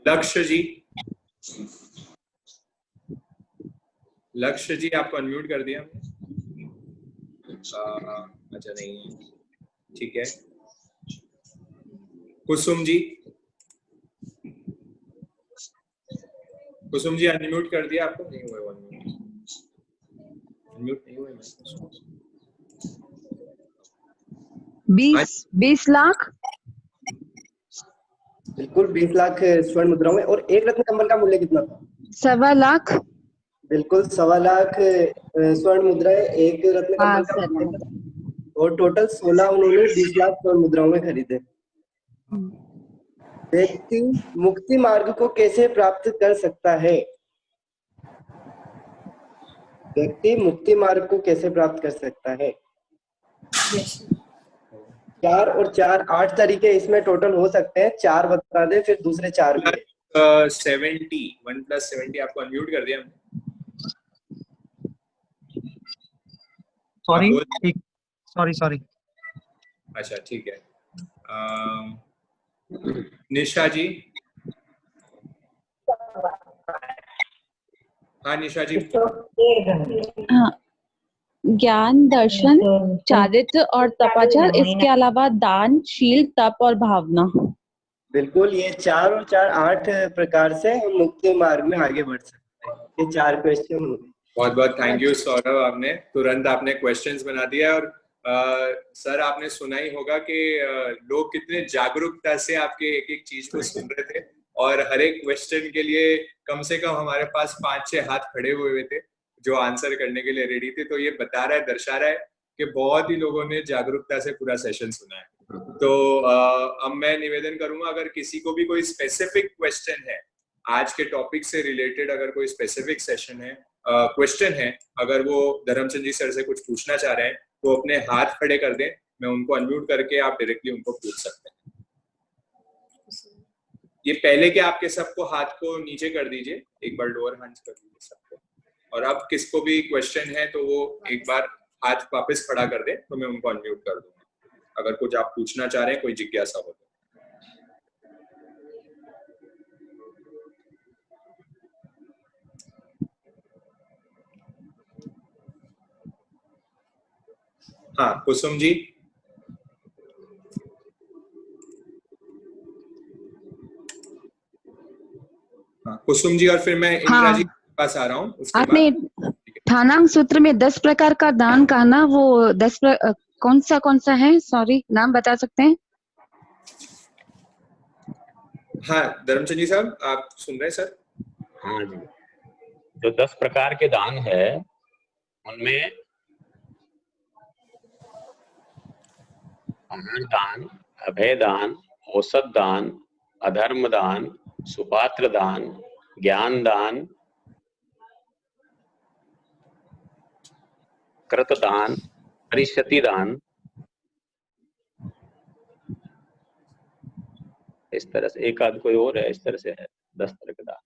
लक्ष्य जी, लक्ष्य जी आपको अनम्यूट कर दिया हमने। अच्छा नहीं, ठीक है। कुसुम जी, कुसुम जी अनम्यूट कर दिया आपको? नहीं हुआ अनम्यूट नहीं हुआ। 20 लाख। बिल्कुल 20 लाख स्वर्ण मुद्राओं में। और एक रत्न कमल का मूल्य कितना था? 1.25 लाख। बिल्कुल 1.25 लाख स्वर्ण मुद्राएं एक रत्न हाँ कमल का सर। मूल्य था। और टोटल 16 उन्होंने 20 लाख स्वर्ण मुद्राओं में खरीदे। व्यक्ति मुक्ति मार्ग को कैसे प्राप्त कर सकता है? व्यक्ति मुक्ति मार्ग को कैसे प्राप्त कर सकता है? 4 और 4 8 तरीके इसमें टोटल हो सकते हैं। 4 बता दे, फिर दूसरे 4 भी है। 70 1 + 70 आपको अनम्यूट कर दिया हमने। सॉरी। अच्छा ठीक है। निशा जी। हाँ निशा जी। हाँ, ज्ञान, दर्शन, चारित्र और तपाचार, इसके अलावा दान, शील, तप और भावना। बिल्कुल, ये 4 और 4 8 प्रकार से हम मुक्ति मार्ग में आगे बढ़ सकते हैं। ये 4 क्वेश्चन हो गए। बहुत बहुत थैंक यू सौरभ, आपने तुरंत आपने क्वेश्चंस बना दिया। और सर आपने सुना ही होगा कि लोग कितने जागरूकता से आपके एक एक चीज को सुन रहे थे, और हर एक क्वेश्चन के लिए कम से कम हमारे पास 5-6 हाथ खड़े हुए थे जो आंसर करने के लिए रेडी थे। तो ये बता रहा है, दर्शा रहा है कि बहुत ही लोगों ने जागरूकता से पूरा सेशन सुना है। तो अब मैं निवेदन करूंगा, अगर किसी को भी कोई स्पेसिफिक क्वेश्चन है आज के टॉपिक से रिलेटेड, अगर कोई स्पेसिफिक सेशन है क्वेश्चन है, अगर वो धर्मचंद जी सर से कुछ पूछना चाह रहे हैं तो अपने हाथ खड़े कर दें, मैं उनको अनम्यूट करके आप डायरेक्टली उनको पूछ सकते हैं। ये पहले के आपके सबको हाथ को नीचे कर दीजिए, एक बार लोअर हैंड्स कर दीजिए सबको। और अब किसको भी क्वेश्चन है तो वो एक बार हाथ वापस खड़ा कर दे तो मैं उनको अनम्यूट कर दूंगा, अगर कुछ आप पूछना चाह रहे हैं, कोई जिज्ञासा हो तो। हाँ कुसुम जी। हाँ कुसुम जी, और फिर मैं इंदिरा जी के पास आ रहा हूँ उसके आपने ठाणांग सूत्र में 10 प्रकार का दान कहा ना, वो 10 कौन सा है? सॉरी, नाम बता सकते हैं? हाँ धर्मचंद जी साहब, आप सुन रहे हैं सर? हाँ जी, जो 10 प्रकार के दान है उनमें आहार दान, अभय दान, औसत दान, अधर्म दान, सुपात्र दान, ज्ञान दान, कृत दान, परिषति दान, इस तरह से एक आध कोई और है, इस तरह से है 10 तरह के दान।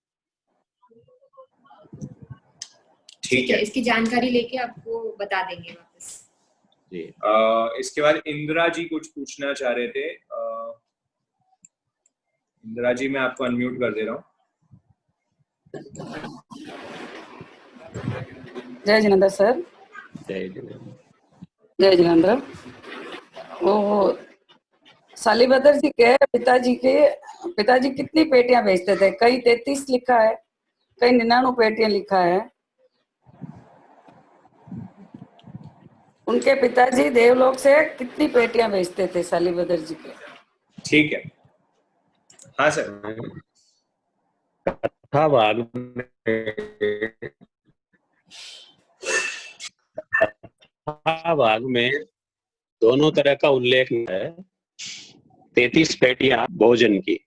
ठीक है, इसकी जानकारी लेके आपको बता देंगे वापस जी। इसके बाद इंदिरा जी कुछ पूछना चाह रहे थे। इंदिरा जी मैं आपको अनम्यूट कर दे रहा हूँ। जय जिनेंद्र सर। जय जिनेंद्र। वो सालीभद्र जी के पिताजी कितनी पेटियां बेचते थे? कहीं 33 लिखा है, कहीं 99 पेटियां लिखा है। उनके पिताजी देवलोक से कितनी पेटियां बेचते थे सालीभद्र जी के? ठीक है, हाँ सर। कथा भाग में दोनों तरह का उल्लेख है। 33 पेटियां भोजन की,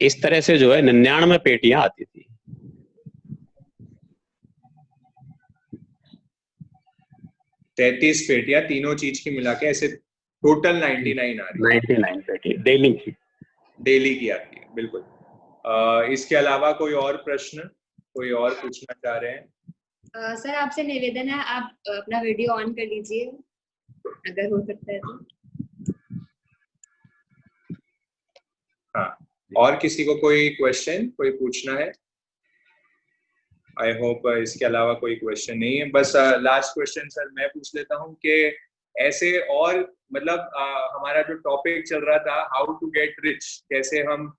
इस तरह से जो है 99 पेटियां आती थी। 33 पेटियां तीनों चीज की मिला के ऐसे टोटल 99 आ रही है। 99 पेटी डेली की आती है, बिल्कुल। इसके अलावा कोई और प्रश्न, कोई और पूछना चाह रहे हैं? सर आपसे निवेदन है, आप अपना वीडियो ऑन कर लीजिए अगर हो सकता है तो। हाँ और किसी को कोई क्वेश्चन कोई पूछना है? आई होप इसके अलावा कोई क्वेश्चन नहीं है। बस लास्ट क्वेश्चन सर मैं पूछ लेता हूँ कि ऐसे और मतलब हमारा जो टॉपिक चल रहा था हाउ टू गेट रिच, कैसे हम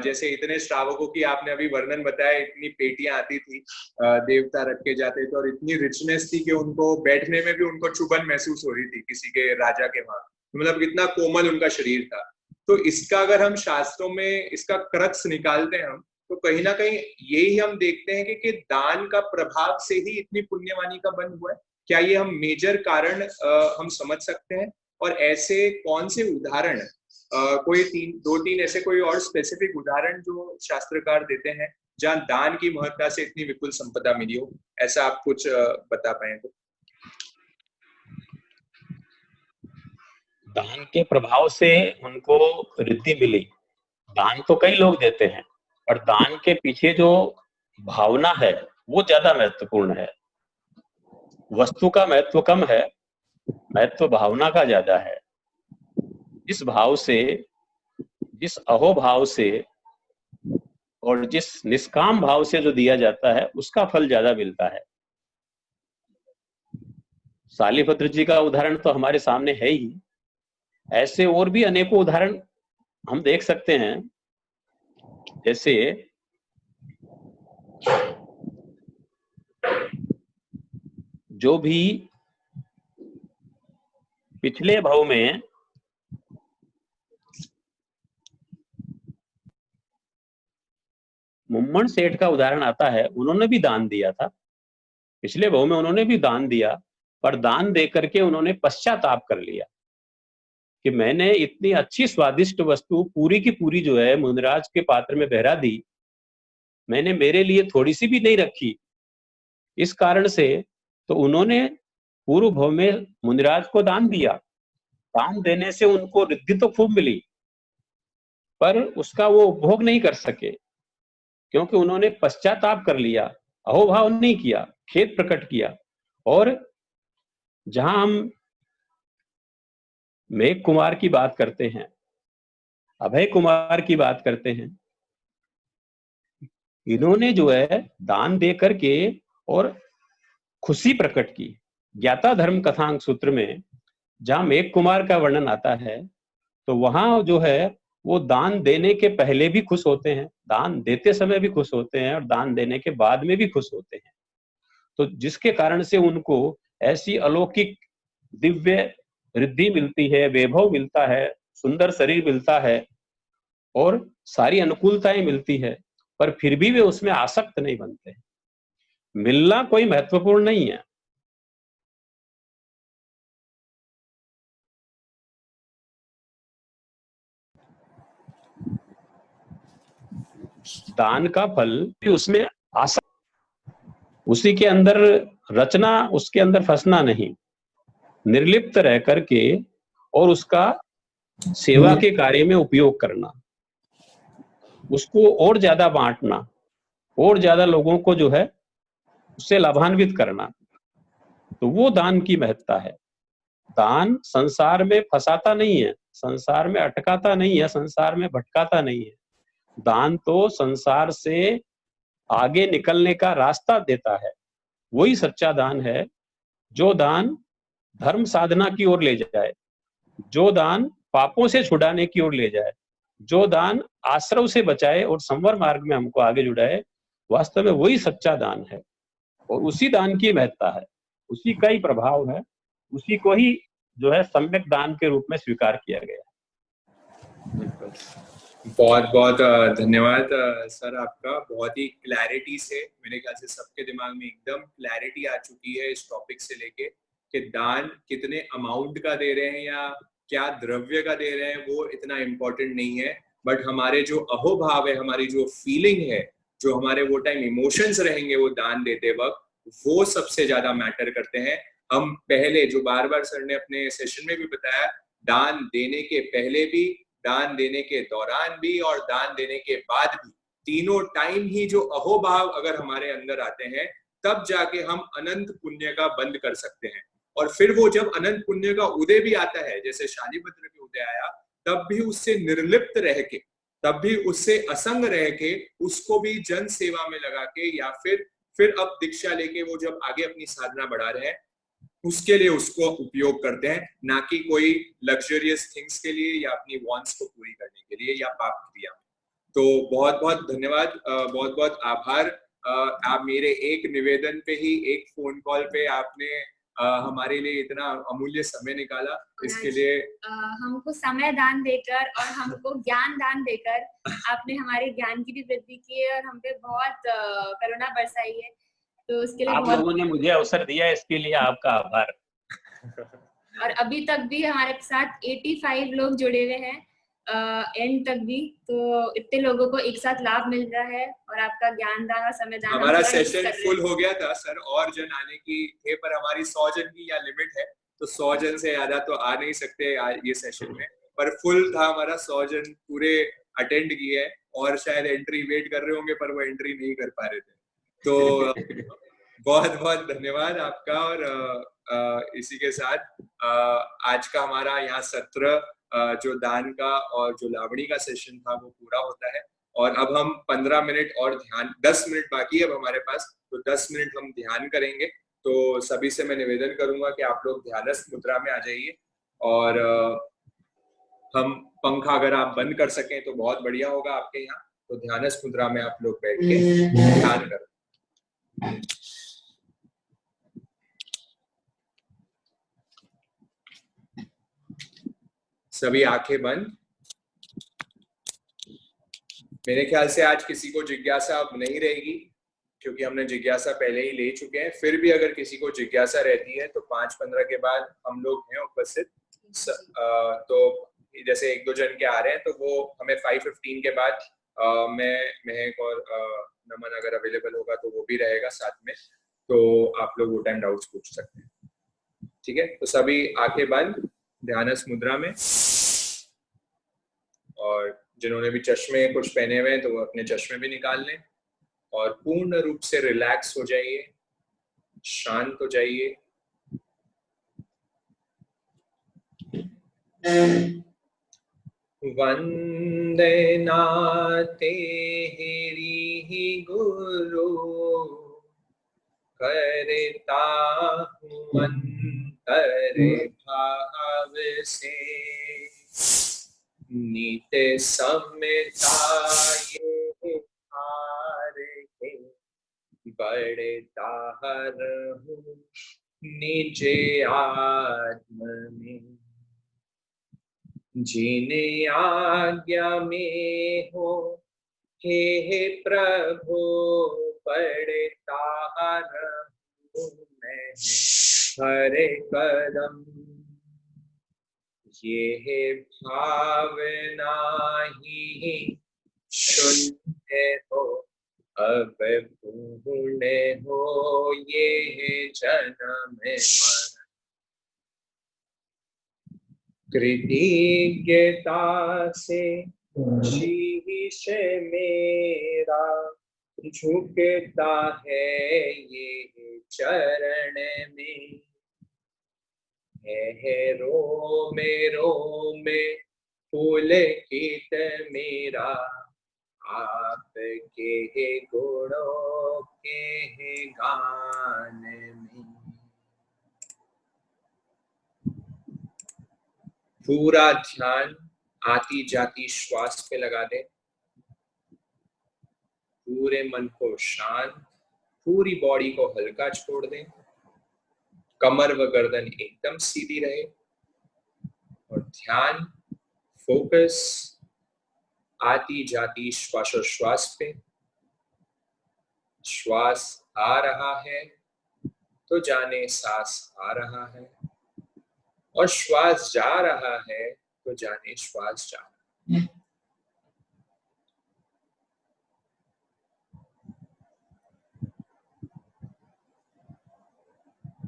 जैसे इतने श्रावकों की आपने अभी वर्णन बताया, इतनी पेटियां आती थी, देवता रख के जाते थे और इतनी रिचनेस थी कि उनको बैठने में भी उनको चुभन महसूस हो रही थी किसी के राजा के वहां, मतलब इतना कोमल उनका शरीर था। तो इसका अगर हम शास्त्रों में इसका क्रक्स निकालते हैं हम, तो कहीं ना कहीं यही हम देखते हैं कि दान का प्रभाव से ही इतनी पुण्यवानी का बन हुआ है। क्या ये हम मेजर कारण हम समझ सकते हैं? और ऐसे कौन से उदाहरण, कोई दो तीन ऐसे कोई और स्पेसिफिक उदाहरण जो शास्त्रकार देते हैं जहाँ दान की महत्ता से इतनी विपुल संपदा मिली हो, ऐसा आप कुछ बता पाए तो? दान के प्रभाव से उनको रिद्धि मिली। दान तो कई लोग देते हैं, और दान के पीछे जो भावना है वो ज्यादा महत्वपूर्ण है। वस्तु का महत्व कम है, महत्व भावना का ज्यादा है। जिस भाव से, जिस अहोभाव से और जिस निष्काम भाव से जो दिया जाता है उसका फल ज्यादा मिलता है। शालिभद्र जी का उदाहरण तो हमारे सामने है ही, ऐसे और भी अनेकों उदाहरण हम देख सकते हैं। जैसे जो भी पिछले भाव में मुम्मन सेठ का उदाहरण आता है, उन्होंने भी दान दिया था। पिछले भाव में उन्होंने भी दान दिया, पर दान दे करके उन्होंने पश्चाताप कर लिया कि मैंने इतनी अच्छी स्वादिष्ट वस्तु पूरी की पूरी जो है मुनिराज के पात्र में बहरा दी, मैंने मेरे लिए थोड़ी सी भी नहीं रखी। इस कारण से तो उन्होंने पूर्व भाव में मुनिराज को दान दिया। दान देने से उनको रिद्धि तो खूब मिली, पर उसका वो उपभोग नहीं कर सके, क्योंकि उन्होंने पश्चाताप कर लिया, अहोभाव नहीं किया, खेद प्रकट किया। और जहां हम मेघ कुमार की बात करते हैं, अभय कुमार की बात करते हैं, इन्होंने जो है दान दे करके और खुशी प्रकट की। ज्ञाता धर्म कथांक सूत्र में जहां मेघ कुमार का वर्णन आता है, तो वहां जो है वो दान देने के पहले भी खुश होते हैं, दान देते समय भी खुश होते हैं, और दान देने के बाद में भी खुश होते हैं। तो जिसके कारण से उनको ऐसी अलौकिक दिव्य रिद्धि मिलती है, वैभव मिलता है, सुंदर शरीर मिलता है और सारी अनुकूलताएं मिलती है, पर फिर भी वे उसमें आसक्त नहीं बनते। मिलना कोई महत्वपूर्ण नहीं है। दान का फल भी उसमें आसक्त, उसी के अंदर रचना, उसके अंदर फंसना नहीं, निर्लिप्त रह करके और उसका सेवा के कार्य में उपयोग करना, उसको और ज्यादा बांटना, और ज्यादा लोगों को जो है उससे लाभान्वित करना, तो वो दान की महत्ता है। दान संसार में फंसाता नहीं है, संसार में अटकाता नहीं है, संसार में भटकाता नहीं है। दान तो संसार से आगे निकलने का रास्ता देता है। वही सच्चा दान है जो दान धर्म साधना की ओर ले जाए, जो दान पापों से छुड़ाने की ओर ले जाए, जो दान आश्रव से बचाए और संवर मार्ग में हमको आगे जुड़ाए। वास्तव में वही सच्चा दान है और उसी दान की महत्ता है, उसी का ही प्रभाव है, उसी को ही जो है सम्यक दान के रूप में स्वीकार किया गया। बहुत बहुत धन्यवाद सर आपका। बहुत ही क्लैरिटी से, मेरे ख्याल से सबके दिमाग में एकदम क्लैरिटी आ चुकी है इस टॉपिक से लेके कि दान कितने अमाउंट का दे रहे हैं या क्या द्रव्य का दे रहे हैं वो इतना इम्पोर्टेंट नहीं है, बट हमारे जो अहोभाव है, हमारी जो फीलिंग है, जो हमारे वो टाइम इमोशंस रहेंगे वो दान देते वक्त, वो सबसे ज्यादा मैटर करते हैं। हम पहले जो बार बार सर ने अपने सेशन में भी बताया, दान देने के पहले भी, दान देने के दौरान भी और दान देने के बाद भी, तीनों टाइम ही जो अहोभाव अगर हमारे अंदर आते हैं तब जाके हम अनंत पुण्य का बंद कर सकते हैं। और फिर वो जब अनंत पुण्य का उदय भी आता है, जैसे शालिभद्र के उदय आया, तब भी उससे निर्लिप्त रह के, तब भी उससे असंग रह के उसको भी जन सेवा में लगा के, या फिर अब दीक्षा लेके वो जब आगे अपनी साधना बढ़ा रहे हैं उसके लिए उसको उपयोग करते हैं, ना कि कोई लग्जरियस थिंग्स के लिए या अपनी वांट्स को पूरी करने के लिए या पाप क्रिया। तो बहुत बहुत धन्यवाद, बहुत बहुत आभार। आप मेरे एक निवेदन पे ही, एक फोन कॉल पे आपने हमारे लिए इतना अमूल्य समय निकाला, इसके लिए हमको समय दान देकर और हमको ज्ञान दान देकर आपने हमारे ज्ञान की भी वृद्धि की है और हम पे बहुत करुणा बरसाई है, तो उसके लिए आप बहुत लोगों ने मुझे अवसर दिया, इसके लिए आपका आभार। और अभी तक भी हमारे साथ 85 लोग जुड़े हुए हैं, एंड तक भी, तो इतने लोगों को एक साथ लाभ मिल रहा है और आपका ज्ञान दान और समय दान हमारा सेशन फुल हो गया था सर, और जन आने की थे, पर हमारी 100 जन की यहाँ लिमिट है, तो 100 जन से ज्यादा तो आ नहीं सकते ये सेशन में, पर फुल था हमारा, 100 जन पूरे अटेंड किए और शायद एंट्री वेट कर रहे होंगे पर वो एंट्री नहीं कर पा रहे थे। तो बहुत बहुत धन्यवाद आपका। और इसी के साथ आज का हमारा यहाँ सत्र जो दान का और जो लावणी का सेशन था वो पूरा होता है। और अब हम 15 मिनट और ध्यान, 10 मिनट बाकी है अब हमारे पास, तो 10 मिनट हम ध्यान करेंगे। तो सभी से मैं निवेदन करूंगा कि आप लोग ध्यानस्थ मुद्रा में आ जाइए, और हम पंखा अगर आप बंद कर सकें तो बहुत बढ़िया होगा आपके यहाँ। तो ध्यानस्थ मुद्रा में आप लोग बैठ के ध्यान करें। सभी आंखें बंद। मेरे ख्याल से आज किसी को जिज्ञासा अब नहीं रहेगी, क्योंकि हमने जिज्ञासा पहले ही ले चुके हैं। फिर भी अगर किसी को जिज्ञासा रहती है तो 5-15 के बाद हम लोग हैं उपस्थित, तो जैसे 1-2 जन के आ रहे हैं तो वो हमें 5:15 के बाद मैं, महक और नमन अगर अवेलेबल होगा तो वो भी रहेगा साथ में, तो आप लोग वो टाइम डाउट्स पूछ सकते हैं। ठीक है, तो सभी आंखें बंद ध्यानस्थ मुद्रा में, और जिन्होंने भी चश्मे कुछ पहने हुए हैं तो वो अपने चश्मे भी निकाल लें और पूर्ण रूप से रिलैक्स हो जाइए, शांत हो जाइए। वंदे नाते हेरि गुरु, करता हूँ अंतर भाव से, नीते समताये हार के, बढ़ता रहूं निजे आत्म में, जिने आज्ञा में हो हे प्रभु, बढ़ता रहूं मैं हर कदम, ये भावना ही शून्य हो अब पूर्ण हो ये जन्म मरण, कृतज्ञता से शीश मेरा झुकता है ये चरण में, है रोमे पुलकित मेरा आपके गुणों के गान में। पूरा ध्यान आती जाती श्वास पे लगा दे, पूरे मन को शांत, पूरी बॉडी को हल्का छोड़ दें, कमर व गर्दन एकदम सीधी रहे, और ध्यान फोकस आती जाती श्वासोश्वास पे। श्वास आ रहा है तो जाने सांस आ रहा है, और श्वास जा रहा है तो जाने श्वास जा रहा है।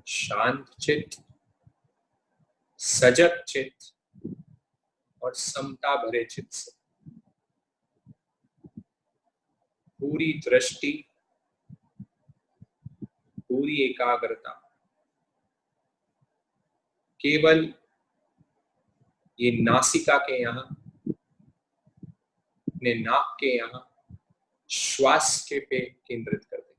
शांत चित्त, सजग चित्त और समता भरे चित्त से पूरी दृष्टि, पूरी एकाग्रता केवल ये नासिका के यहाँ अपने नाक के यहाँ श्वास के पे केंद्रित कर दें।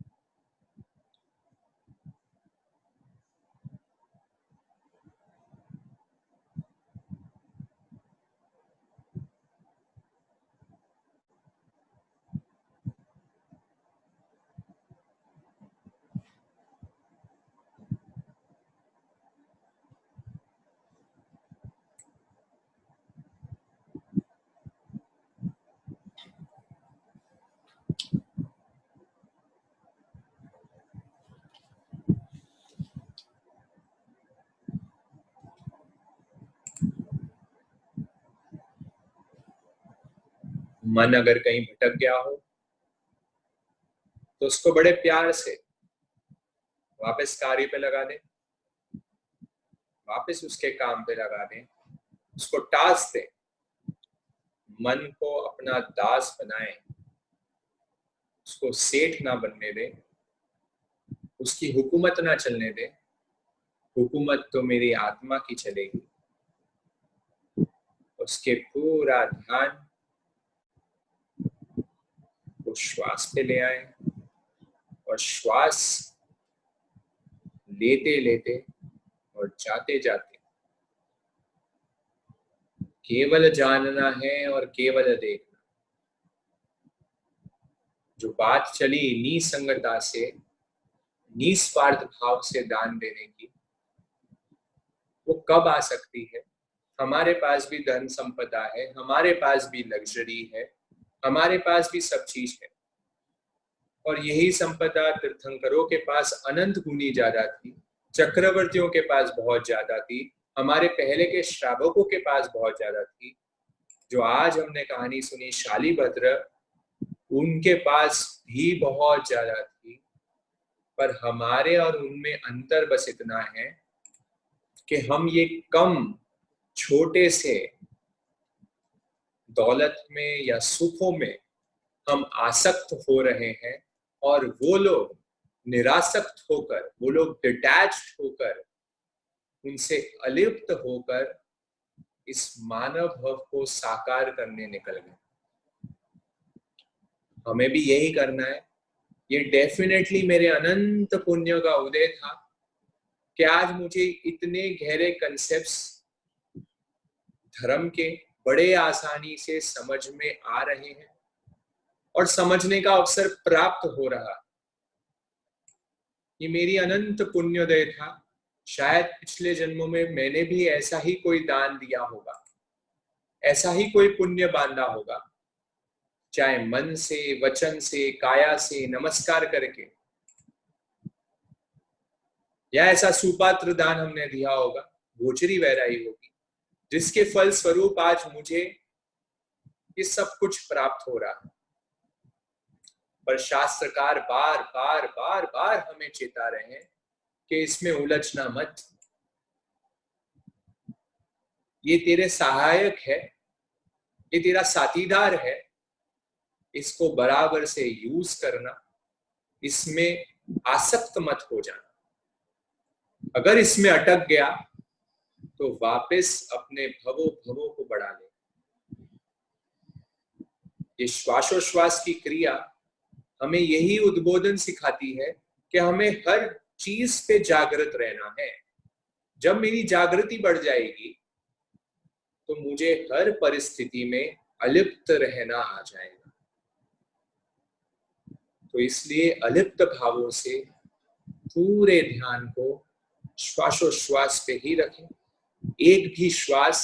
मन अगर कहीं भटक गया हो तो उसको बड़े प्यार से वापस कार्य पे लगा दें, वापस उसके काम पे लगा दें, उसको टास्क दें, मन को अपना दास बनाएं, उसको सेठ ना बनने दें, उसकी हुकूमत ना चलने दें। हुकूमत तो मेरी आत्मा की चलेगी। उसके पूरा ध्यान वो श्वास पे ले आए और श्वास लेते लेते और जाते जाते केवल जानना है और केवल देखना। जो बात चली निसंगता से, निस्वार्थ भाव से दान देने की, वो कब आ सकती है? हमारे पास भी धन संपदा है, हमारे पास भी लग्जरी है, हमारे पास भी सब चीज है, और यही संपदा तीर्थंकरों के पास अनंत गुनी ज्यादा थी, चक्रवर्तियों के पास बहुत ज्यादा थी, हमारे पहले के श्रावकों के पास बहुत ज्यादा थी। जो आज हमने कहानी सुनी शालीभद्र, उनके पास भी बहुत ज्यादा थी, पर हमारे और उनमें अंतर बस इतना है कि हम ये कम छोटे से दौलत में या सुखों में हम आसक्त हो रहे हैं, और वो लोग निरासक्त होकर, वो लोग डिटैच्ड होकर, उनसे अलिप्त होकर इस मानव भव को साकार करने निकल गए। हमें भी यही करना है। ये डेफिनेटली मेरे अनंत पुण्य का उदय था कि आज मुझे इतने गहरे कंसेप्ट्स धर्म के बड़े आसानी से समझ में आ रहे हैं और समझने का अवसर प्राप्त हो रहा। ये मेरी अनंत पुण्योदय था। शायद पिछले जन्मों में मैंने भी ऐसा ही कोई दान दिया होगा, ऐसा ही कोई पुण्य बांधा होगा, चाहे मन से, वचन से, काया से, नमस्कार करके, या ऐसा सुपात्र दान हमने दिया होगा, गोचरी वैराई होगी, जिसके फल स्वरूप आज मुझे ये सब कुछ प्राप्त हो रहा है। पर शास्त्रकार बार बार बार बार हमें चेता रहे हैं कि इसमें उलझना मत। ये तेरे सहायक है, ये तेरा साथीदार है, इसको बराबर से यूज करना, इसमें आसक्त मत हो जाना। अगर इसमें अटक गया तो वापस अपने भवो भवो को बढ़ा ले। ये श्वासोश्वास की क्रिया हमें यही उद्बोधन सिखाती है कि हमें हर चीज पे जागृत रहना है। जब मेरी जागृति बढ़ जाएगी तो मुझे हर परिस्थिति में अलिप्त रहना आ जाएगा। तो इसलिए अलिप्त भावों से पूरे ध्यान को श्वासोश्वास पे ही रखें। एक भी श्वास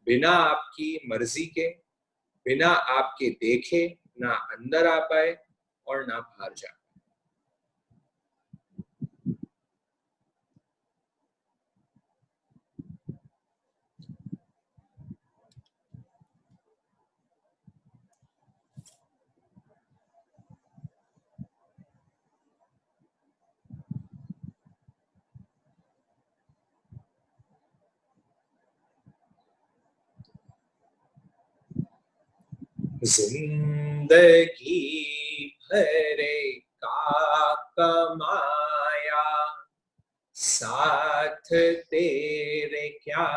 बिना आपकी मर्जी के, बिना आपके देखे, ना अंदर आ पाए और ना बाहर जा। जिंदगी भरे का कमाया, साथ तेरे क्या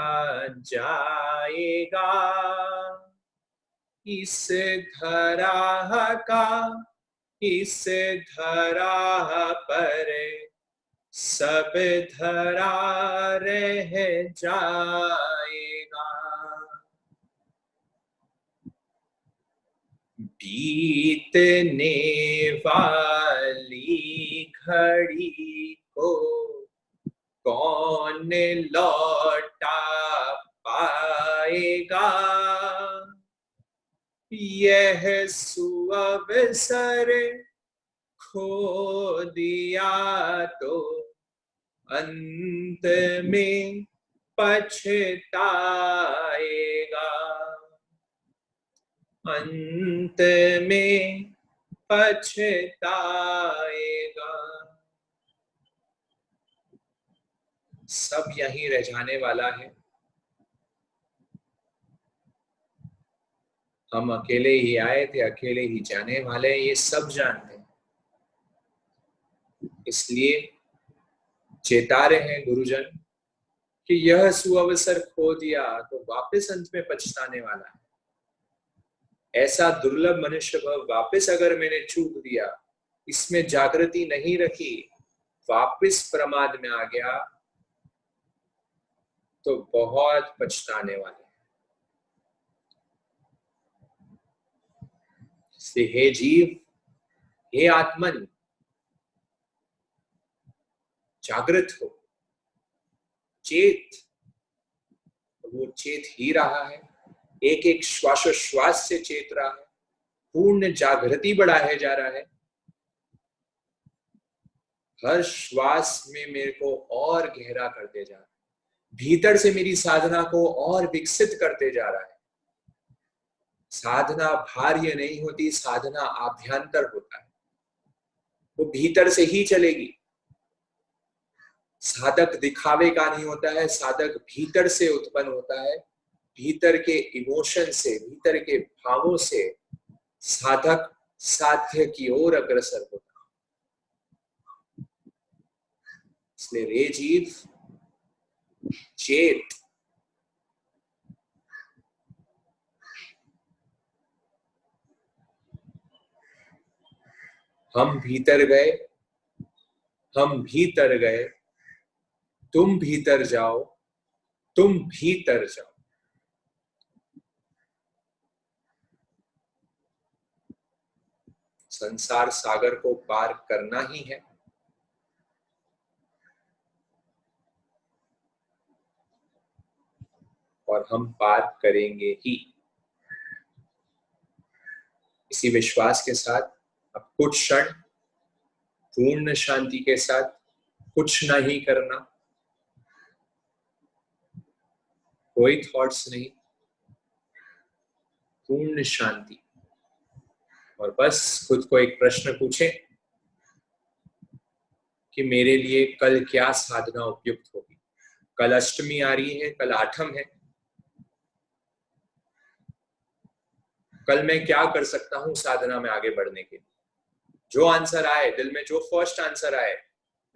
जाएगा। इस धरा का इस धरा पर सब धरा रह जाएगा। बीतने वाली घड़ी को कौन लौटा पाएगा। यह सुअवसर खो दिया तो अंत में पछताएगा। अंत में पछताएगा। सब यहीं रह जाने वाला है। हम अकेले ही आए थे, अकेले ही जाने वाले हैं, ये सब जानते हैं। इसलिए चेता रहे हैं गुरुजन कि यह सुअवसर खो दिया तो वापस अंत में पछताने वाला है। ऐसा दुर्लभ मनुष्य भाव वापस अगर मैंने चूक दिया, इसमें जागृति नहीं रखी, वापस प्रमाद में आ गया तो बहुत पछताने वाले हैं। इसलिए हे जीव, हे आत्मन, जागृत हो, चेत। वो चेत ही रहा है, एक एक श्वासोश्वास से चेत रहा है, पूर्ण जागृति बढ़ाया जा रहा है। हर श्वास में मेरे को और गहरा करते जा रहा है, भीतर से मेरी साधना को और विकसित करते जा रहा है। साधना बाह्य नहीं होती, साधना आभ्यंतर होता है, वो भीतर से ही चलेगी। साधक दिखावे का नहीं होता है, साधक भीतर से उत्पन्न होता है। भीतर के इमोशन से, भीतर के भावों से साधक साध्य की ओर अग्रसर होता है। इसलिए रे जीव, चेत। हम भीतर गए, हम भीतर गए, तुम भीतर जाओ, तुम भीतर जाओ। संसार सागर को पार करना ही है। और हम पार करेंगे ही। इसी विश्वास के साथ अब कुछ क्षण पूर्ण शांति के साथ कुछ नहीं करना, कोई थॉट्स नहीं, पूर्ण शांति। और बस खुद को एक प्रश्न पूछें कि मेरे लिए कल क्या साधना उपयुक्त होगी। कल अष्टमी आ रही है, कल आठम है, कल मैं क्या कर सकता हूं साधना में आगे बढ़ने के लिए। जो आंसर आए दिल में, जो फर्स्ट आंसर आए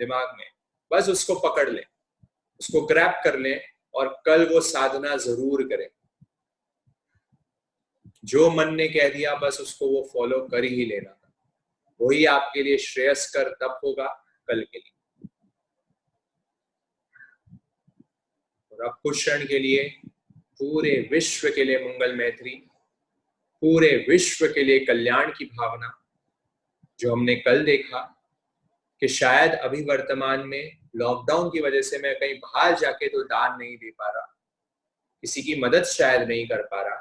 दिमाग में, बस उसको पकड़ लें, उसको ग्रैब कर लें और कल वो साधना जरूर करें। जो मन ने कह दिया बस उसको वो फॉलो कर ही लेना, वही आपके लिए श्रेयस्कर तब होगा कल के लिए। और अब कुछ क्षण के लिए पूरे विश्व के लिए मंगल मैत्री, पूरे विश्व के लिए कल्याण की भावना, जो हमने कल देखा कि शायद अभी वर्तमान में लॉकडाउन की वजह से मैं कहीं बाहर जाके तो दान नहीं दे पा रहा, किसी की मदद शायद नहीं कर पा रहा,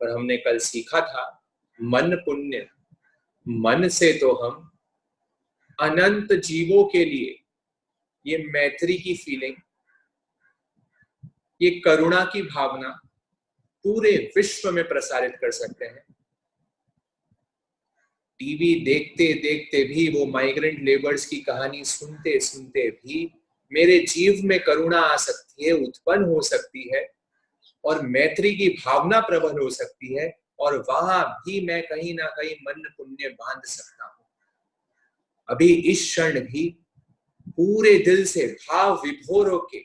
पर हमने कल सीखा था मन पुण्य, मन से तो हम अनंत जीवों के लिए ये मैत्री की फीलिंग, ये करुणा की भावना पूरे विश्व में प्रसारित कर सकते हैं। टीवी देखते देखते भी, वो माइग्रेंट लेबर्स की कहानी सुनते सुनते भी मेरे जीव में करुणा आ सकती है, उत्पन्न हो सकती है और मैत्री की भावना प्रबल हो सकती है, और वहां भी मैं कहीं ना कहीं मन पुण्य बांध सकता हूं। अभी इस क्षण भी पूरे दिल से भाव विभोर होके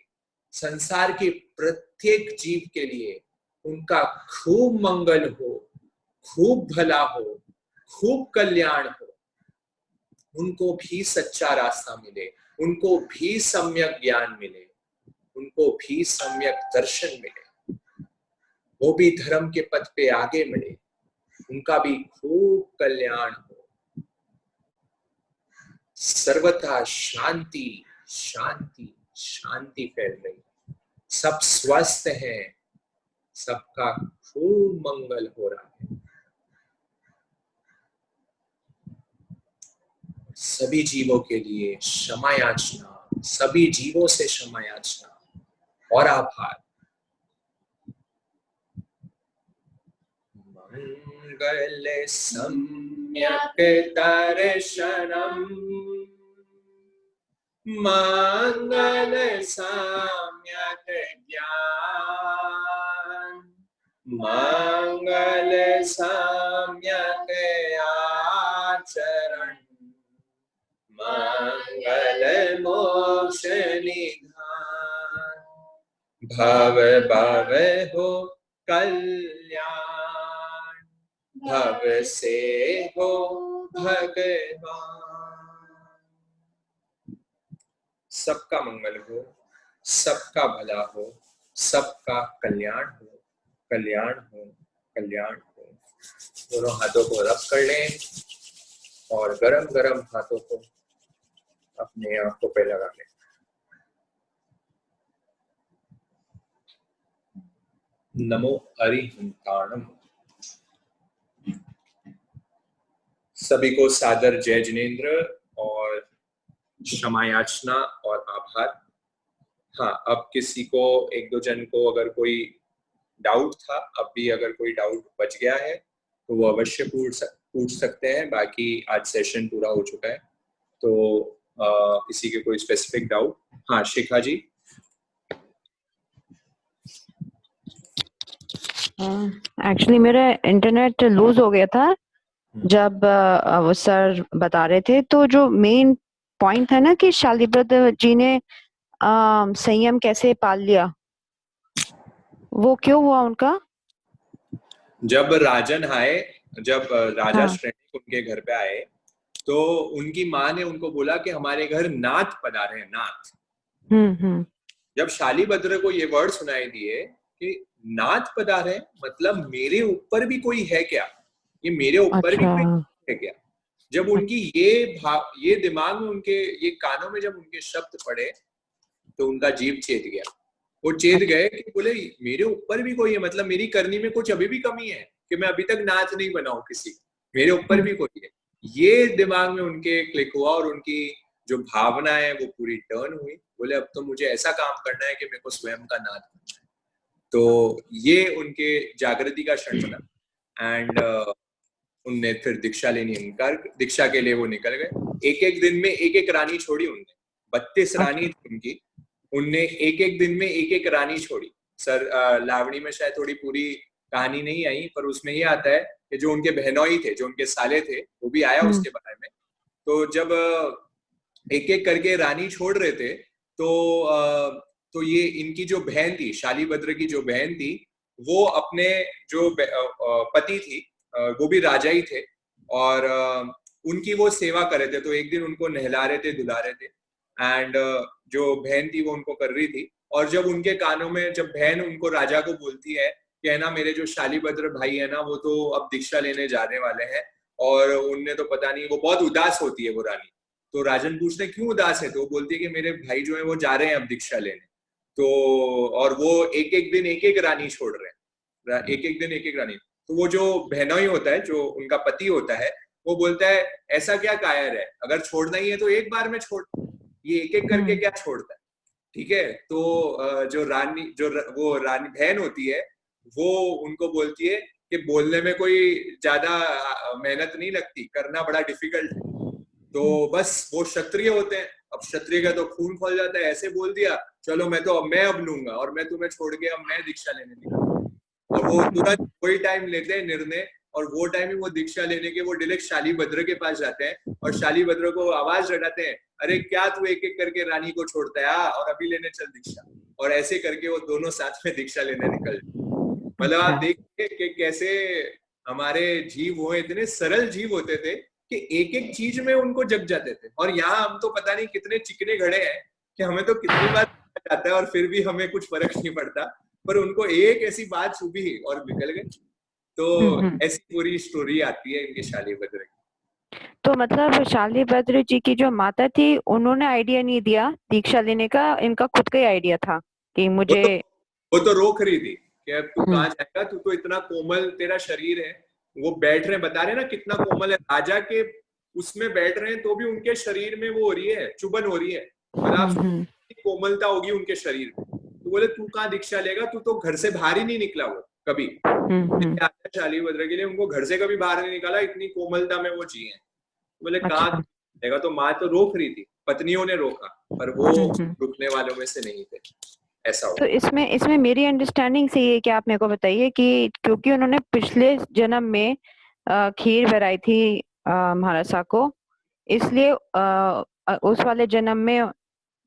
संसार के प्रत्येक जीव के लिए उनका खूब मंगल हो, खूब भला हो, खूब कल्याण हो, उनको भी सच्चा रास्ता मिले, उनको भी सम्यक ज्ञान मिले, उनको भी सम्यक दर्शन मिले, वो भी धर्म के पथ पे आगे बढ़े, उनका भी खूब कल्याण हो। सर्वथा शांति शांति शांति फैल रही, सब स्वस्थ हैं, सबका खूब मंगल हो रहा है। सभी जीवों के लिए क्षमा याचना, सभी जीवों से क्षमा याचना और आभार। मंगल सम्यक दर्शनम, मंगल सम्यक ज्ञान, मंगल सम्यक आचरण, मंगल मोक्ष निधान, भव भव हो कल्याण, भव से हो भगवान। सबका मंगल हो, सबका भला हो, सबका कल्याण हो, कल्याण हो, कल्याण हो। दोनों हाथों को रब कर लें और गरम गरम हाथों को अपने आंखों पे लगा लें। नमो अरिहंताणम। सभी को सादर जय जिनेंद्र और क्षमा याचना और आभार। हाँ, अब किसी को एक दो जन को अगर कोई डाउट था, अब भी अगर कोई डाउट बच गया है तो वो अवश्य पूछ सकते हैं। बाकी आज सेशन पूरा हो चुका है, तो किसी के कोई स्पेसिफिक डाउट? हाँ शिखा जी। एक्चुअली मेरा इंटरनेट लूज हो गया था जब वो सर बता रहे थे, तो जो मेन पॉइंट है ना कि शालिब्रत जी ने संयम कैसे पाल लिया, वो क्यों हुआ उनका? जब राजन आए, जब राजा हाँ। श्रेणी उनके घर पे आए तो उनकी माँ ने उनको बोला कि हमारे घर नाथ पधारे हैं, नाथ। जब शालिभद्र को ये वर्ड सुनाई दिए कि नाथ पधारे, मतलब मेरे ऊपर भी कोई है क्या, ये मेरे ऊपर भी कोई है क्या। जब उनकी ये दिमाग में, उनके ये कानों में जब उनके शब्द पड़े तो उनका जीव चेत गया। वो चेत गए कि बोले मेरे ऊपर भी कोई है, मतलब मेरी करनी में कुछ अभी भी कमी है कि मैं अभी तक नाथ नहीं बना हूं किसी, मेरे ऊपर भी कोई है। ये दिमाग में उनके क्लिक हुआ और उनकी जो भावना है वो पूरी टर्न हुई। बोले अब तो मुझे ऐसा काम करना है कि मेरे को स्वयं का नाथ बनना है। तो ये उनके जागृति का क्षण बना एंड उनने फिर दीक्षा लेनी इनकार, दीक्षा के लिए वो निकल गए। एक एक दिन में एक एक रानी छोड़ी उनने, 32 रानी थी उनकी, उनने एक एक दिन में एक एक रानी छोड़ी। सर लावणी में शायद थोड़ी पूरी कहानी नहीं आई, पर उसमें ये आता है कि जो उनके बहनोई थे, जो उनके साले थे, वो भी आया उसके बारे में। तो जब एक एक करके रानी छोड़ रहे थे तो ये इनकी जो बहन थी, शालिभद्र की जो बहन थी, वो अपने जो पति थी वो भी राजा ही थे और उनकी वो सेवा कर रहे थे। तो एक दिन उनको नहला रहे थे, धुला रहे थे एंड जो बहन थी वो उनको कर रही थी। और जब उनके कानों में, जब बहन उनको राजा को बोलती है कि है ना मेरे जो शालिभद्र भाई है ना वो तो अब दीक्षा लेने जाने वाले हैं और उनने तो पता नहीं, वो बहुत उदास होती है वो रानी। तो राजन पूछते क्यों उदास है, तो वो बोलती है कि मेरे भाई जो है वो जा रहे हैं अब दीक्षा लेने। तो और वो एक एक दिन एक एक रानी छोड़ रहे हैं, एक एक दिन एक एक रानी। तो वो जो बहनोई होता है, जो उनका पति होता है, वो बोलता है ऐसा क्या कायर है, अगर छोड़ना ही है तो एक बार में छोड़, ये एक एक करके क्या छोड़ता है। ठीक है, तो जो रानी, जो वो रानी बहन होती है, वो उनको बोलती है कि बोलने में कोई ज्यादा मेहनत नहीं लगती, करना बड़ा डिफिकल्ट है। तो बस वो क्षत्रिय होते हैं, अब क्षत्रिय का तो खून खोल जाता है, ऐसे बोल दिया चलो मैं अब लूंगा और मैं तुम्हें छोड़ के अब मैं दीक्षा लेने निकला। और वो तुरंत कोई टाइम लेते हैं निर्णय, और वो टाइम ही वो दीक्षा लेने के वो डायरेक्ट शालिभद्र के पास जाते हैं और शालिभद्र को आवाज लगाते हैं, अरे क्या तू एक एक करके रानी को छोड़ता है और अभी लेने चल दीक्षा। और ऐसे करके वो दोनों साथ में दीक्षा लेने निकल। मतलब आप देखिए कि कैसे हमारे जीव वो इतने सरल जीव होते थे कि एक एक चीज में उनको जग जाते थे, और यहाँ हम तो पता नहीं कितने चिकने घड़े हैं कि हमें तो कितनी बार जाता है और फिर भी हमें कुछ फर्क नहीं पड़ता, पर उनको एक ऐसी बात चुभी और निकल गए। तो ऐसी पूरी स्टोरी आती है इनके शालीभद्र की। तो मतलब शालीभद्र जी की जो माता थी उन्होंने आइडिया नहीं दिया दीक्षा लेने का, इनका खुद का ही आइडिया था कि मुझे वो तो रोक रही थी कि अब तू कहाँ जाएगा, तू तो इतना कोमल तेरा शरीर है। वो बैठ रहे बता रहे ना कितना कोमल है, राजा के उसमें बैठ रहे हैं तो भी उनके शरीर में वो हो रही है, चुभन हो रही है, मतलब कोमलता होगी उनके शरीर में। तो बोले तू कहाँ दीक्षा लेगा, तू तो घर से बाहर ही नहीं निकला वो कभी। शालीभद्र के लिए उनको घर से कभी बाहर नहीं निकाला, इतनी कोमलता में वो जिए। बोले कहाँ लेगा, तो माँ तो रोक रही थी, पत्नियों ने रोका, पर वो रुकने वालों में से नहीं थे। ऐसा तो इसमें मेरी अंडरस्टैंडिंग से ये कि आप मेरे को बताइए कि क्योंकि उन्होंने पिछले जन्म में खीर बनाई थी महाराजा को, इसलिए उस वाले जन्म में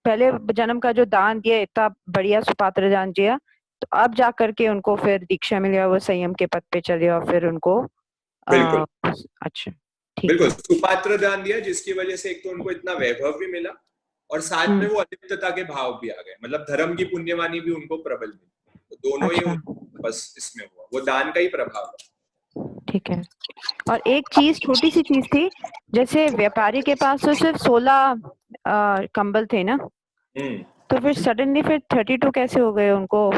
पहले जन्म का जो दान दिया इतना बढ़िया सुपात्र दान दिया, तो अब जा करके उनको फिर दीक्षा मिली और वो संयम के पद पे चले और फिर उनको बिल्कुल अच्छा बिल्कुल सुपात्र दान दिया, जिसकी वजह से एक तो उनको इतना वैभव भी मिला और साथ में वो अलिप्तता के भाव भी आ गए, मतलब धर्म की पुण्यवानी भी उनको प्रबल मिली। तो दोनों ही बस इसमें हुआ, वो दान का ही प्रभाव है। ठीक है। और एक चीज, छोटी सी चीज थी, जैसे व्यापारी के पास तो सिर्फ 16 कंबल थे ना, तो फिर सडनली फिर 32 कैसे हो गए? उनको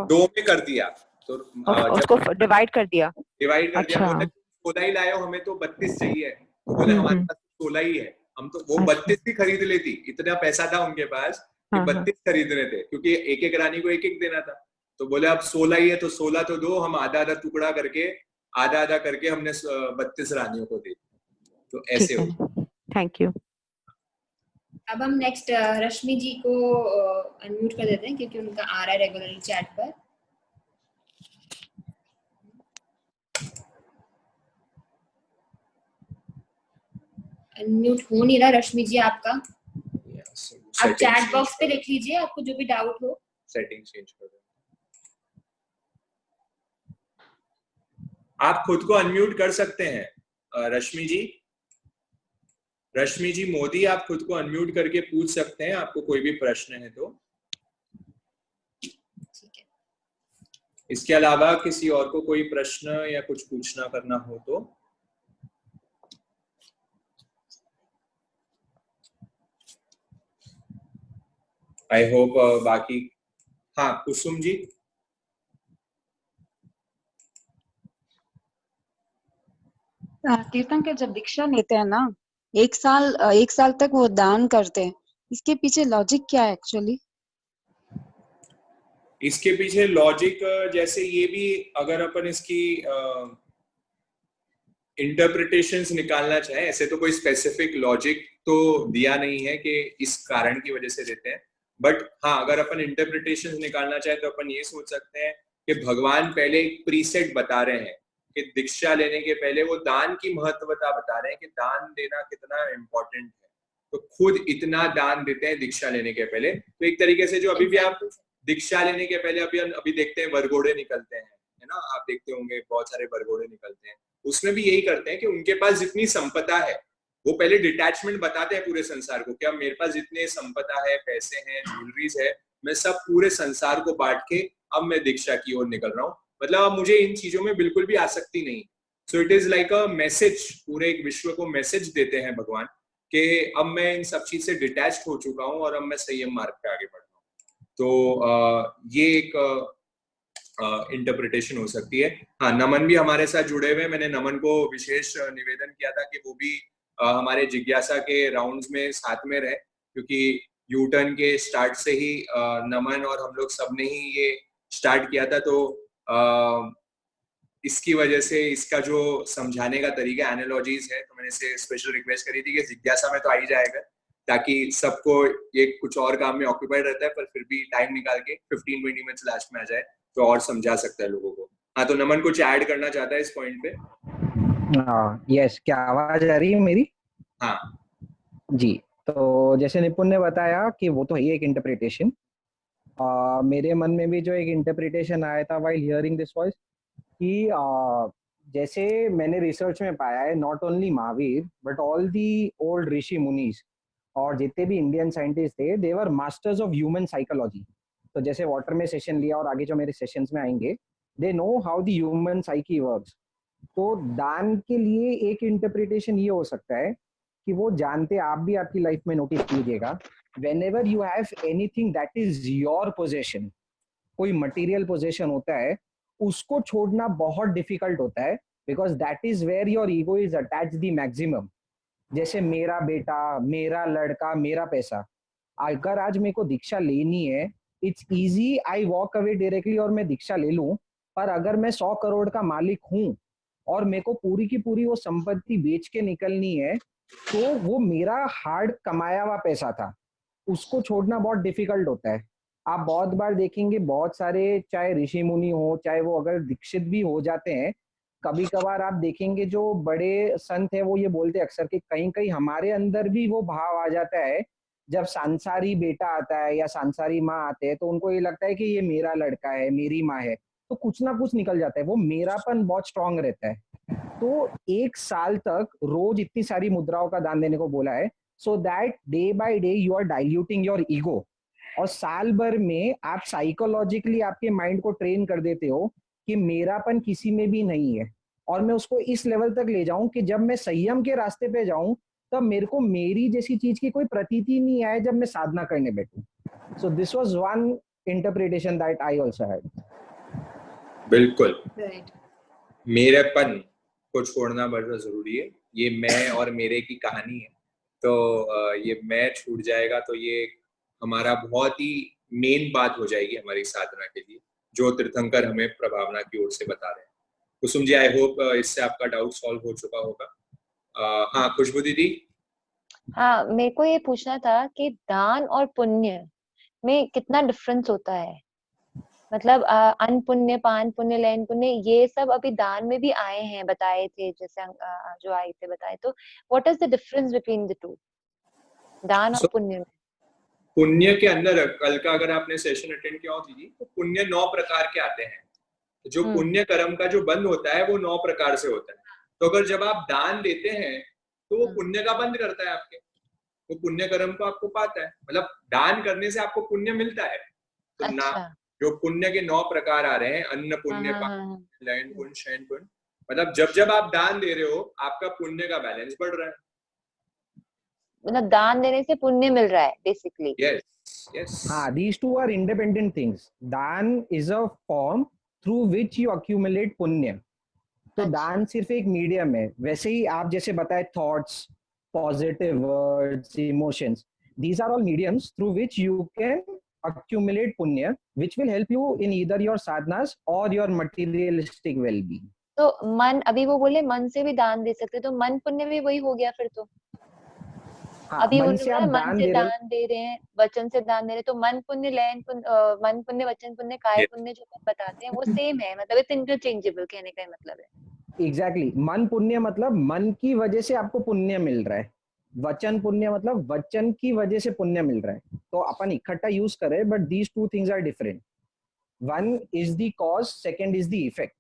2 में कर दिया, तो उसको डिवाइड कर दिया। अच्छा। 16 ही लाए हो, हमें तो 32 चाहिए, तो बोले हमारे पास 16 ही है, हम तो वो 32 ही खरीद लेती, इतना पैसा था उनके पास कि 32 खरीदने थे, क्योंकि एक एक रानी को एक एक देना था। तो बोले अब 16 ही है तो 16 तो दो, हम आधा आधा टुकड़ा करके आधा आधा करके हमने 32 रानियों को दे दी। तो ऐसे हो। Thank you. अब हम नेक्स्ट रश्मि जी को अनम्यूट कर देते हैं क्योंकि उनका आ रहा है रेगुलरली चैट पर। अनम्यूट हो नहीं रहा रश्मि जी आपका। आप चैट बॉक्स पे लिख लीजिए आपको जो भी डाउट हो। सेटिंग चेंज कर दो। आप खुद को अनम्यूट कर सकते हैं रश्मि जी। रश्मि जी मोदी, आप खुद को अनम्यूट करके पूछ सकते हैं, आपको कोई भी प्रश्न है तो। ठीक है। इसके अलावा किसी और को कोई प्रश्न या कुछ पूछना करना हो तो। आई होप बाकी, हाँ कुसुम जी। तीर्थंकर जब दीक्षा लेते हैं ना, एक साल तक वो दान करते हैं, इसके पीछे लॉजिक क्या है एक्चुअली? इसके पीछे लॉजिक, जैसे ये भी अगर अपन इसकी इंटरप्रिटेशंस निकालना चाहे, ऐसे तो कोई स्पेसिफिक लॉजिक तो दिया नहीं है कि इस कारण की वजह से देते हैं, बट हाँ अगर अपन इंटरप्रिटेशंस निकालना चाहे तो अपन ये सोच सकते हैं कि भगवान पहले एक प्रीसेट बता रहे हैं कि दीक्षा लेने के पहले वो दान की महत्वता बता रहे हैं कि दान देना कितना इम्पोर्टेंट है, तो खुद इतना दान देते हैं दीक्षा लेने के पहले। तो एक तरीके से जो अभी भी आप दीक्षा लेने के पहले अभी देखते हैं वरघोड़े निकलते हैं, है ना, आप देखते होंगे बहुत सारे वरघोड़े निकलते हैं, उसमें भी यही करते हैं कि उनके पास जितनी संपदा है वो पहले डिटैचमेंट बताते हैं पूरे संसार को, कि अब मेरे पास जितने संपदा है, पैसे हैं, ज्वेलरीज है, मैं सब पूरे संसार को बांट के अब मैं दीक्षा की ओर निकल रहा हूँ, मतलब अब मुझे इन चीजों में बिल्कुल भी आसक्ति नहीं। So it is like a message, पूरे एक विश्व को मैसेज देते हैं भगवान कि अब मैं इन सब चीज से डिटैच्ड हो चुका हूँ और अब मैं संयम मार्ग पे आगे बढ़ रहा हूँ। तो ये एक इंटरप्रिटेशन हो सकती है। हाँ, नमन भी हमारे साथ जुड़े हुए, मैंने नमन को विशेष निवेदन किया था कि वो भी हमारे जिज्ञासा के राउंड्स में साथ में रहे, क्योंकि यूटर्न के स्टार्ट से ही नमन और हम लोग सब ने ही ये स्टार्ट किया था, तो इसकी वजह से इसका जो समझाने का तरीका एनालॉजीज है, तो मैंने इसे स्पेशल रिक्वेस्ट करी थी कि जिज्ञासा में तो आ ही जाएगा, ताकि सबको ये कुछ और काम में ऑक्यूपाइड रहता है पर फिर भी टाइम निकाल के 15-20 मिनट्स लास्ट में आ जाए तो और समझा सकता है लोगों को। हाँ, तो नमन कुछ ऐड करना चाहता है इस पॉइंट पे? यस, क्या आवाज आ रही है मेरी? हाँ जी। तो जैसे निपुण ने बताया कि वो तो है एक इंटरप्रिटेशन, मेरे मन में भी जो एक इंटरप्रिटेशन आया था वाइल हियरिंग दिस वॉइस कि जैसे मैंने रिसर्च में पाया है, not only Mahavir but all the old rishi मुनीस और जितने भी इंडियन साइंटिस्ट थे, they were masters of human psychology. तो जैसे वाटर में सेशन लिया और आगे जो मेरे सेशंस में आएंगे, they know how the human psyche works. तो दान के लिए एक इंटरप्रिटेशन ये हो सकता है कि वो जानते, आप भी आपकी लाइफ में नोटिस कीजिएगा, whenever you have anything that is your possession, कोई मटेरियल पोजेशन होता है, उसको छोड़ना बहुत डिफिकल्ट होता है, because that is where your ego is attach the maximum. जैसे मेरा बेटा, मेरा लड़का, मेरा पैसा, अगर आज मेरे को दीक्षा लेनी है, it's easy, I walk away directly और मैं दीक्षा ले लूं। पर अगर मैं 100 करोड़ का मालिक हूं और मेरे को पूरी की पूरी वो संपत्ति बेच के निकलनी है, तो वो मेरा हार्ड कमाया हुआ पैसा था, उसको छोड़ना बहुत डिफिकल्ट होता है। आप बहुत बार देखेंगे, बहुत सारे चाहे ऋषि मुनि हो, चाहे वो अगर दीक्षित भी हो जाते हैं, कभी कभार आप देखेंगे जो बड़े संत है वो ये बोलते हैं अक्सर कि कहीं कहीं हमारे अंदर भी वो भाव आ जाता है, जब सांसारी बेटा आता है या सांसारी माँ आते हैं, तो उनको ये लगता है कि ये मेरा लड़का है, मेरी माँ है, तो कुछ ना कुछ निकल जाता है, वो मेरापन बहुत स्ट्रांग रहता है। तो 1 साल तक रोज इतनी सारी मुद्राओं का दान देने को बोला है, so that day by day you are diluting your ego. और साल भर में आप साइकोलॉजिकली आपके माइंड को ट्रेन कर देते हो कि मेरापन किसी में भी नहीं है, और मैं उसको इस लेवल तक ले जाऊं कि जब मैं संयम के रास्ते पे जाऊं तब मेरे को मेरी जैसी चीज की कोई प्रतीति नहीं आए जब मैं साधना करने बैठूं। So this was one interpretation that I also had. बिल्कुल, मेरेपन को छोड़ना बहुत जरूरी है। ये मैं और मेरे की कहानी है, तो ये मैं छूट जाएगा तो ये हमारा बहुत ही मेन बात हो जाएगी हमारी साधना के लिए, जो तीर्थंकर हमें प्रभावना की ओर से बता रहे हैं। कुसुम जी, आई होप इससे आपका डाउट सॉल्व हो चुका होगा। हाँ, खुशबू दीदी। हाँ, मेरे को ये पूछना था कि दान और पुण्य में कितना डिफरेंस होता है? मतलब अन्न पुण्य, पान पुण्य, लयन पुण्य, ये सब अभी दान में भी आए हैं, बताए थे, जैसे जो आए थे बताए, तो what is the difference between the two, दान और पुण्य में? पुण्य के अंदर कल का अगर आपने सेशन अटेंड किया हो दीदी, तो पुण्य 9 प्रकार के आते हैं। जो पुण्य कर्म का जो बंद होता है वो 9 प्रकार से होता है। तो अगर जब आप दान देते हैं तो वो पुण्य का बंद करता है आपके, वो पुण्य कर्म को आपको पाता है, मतलब दान करने से आपको पुण्य मिलता है। तो अच्छा। ना जो पुण्य के 9 प्रकार आ रहे हैं, अन्न पुण्य, पान, लयन पुण्य, शयन पुण्य, मतलब जब जब आप दान दे रहे हो आपका पुण्य का बैलेंस बढ़ रहा है। मतलब दान देने से पुण्य मिल रहा है बेसिकली। यस। हाँ, these two are independent things. दान is a form through which you accumulate पुण्य। तो दान सिर्फ एक मीडियम है। वैसे ही आप जैसे बताए thoughts, positive words, emotions, these are all mediums through which you can accumulate पुण्य, which will help you in either your sadhanas or your materialistic well-being. तो मन, अभी वो बोले मन से भी दान दे सकते, तो मन पुण्य भी वही हो गया फिर तो। हाँ, अभी मन से आप दान दे रहे हैं, वचन से दान दे रहे हैं, तो मन पुण्य, लयन पुण्य, मन पुण्य, वचन पुण्य, काय पुण्य जो बताते हैं वो सेम है, मतलब इट्स इंटरचेंजेबल, कहने का मतलब है। एग्जैक्टली, मन पुण्य मतलब मन की वजह से आपको पुण्य मिल रहा है, वचन पुण्य मतलब वचन की वजह से पुण्य मिल रहा है। तो अपन इकट्ठा यूज करें, but these two things are different. One is the cause, second is the effect.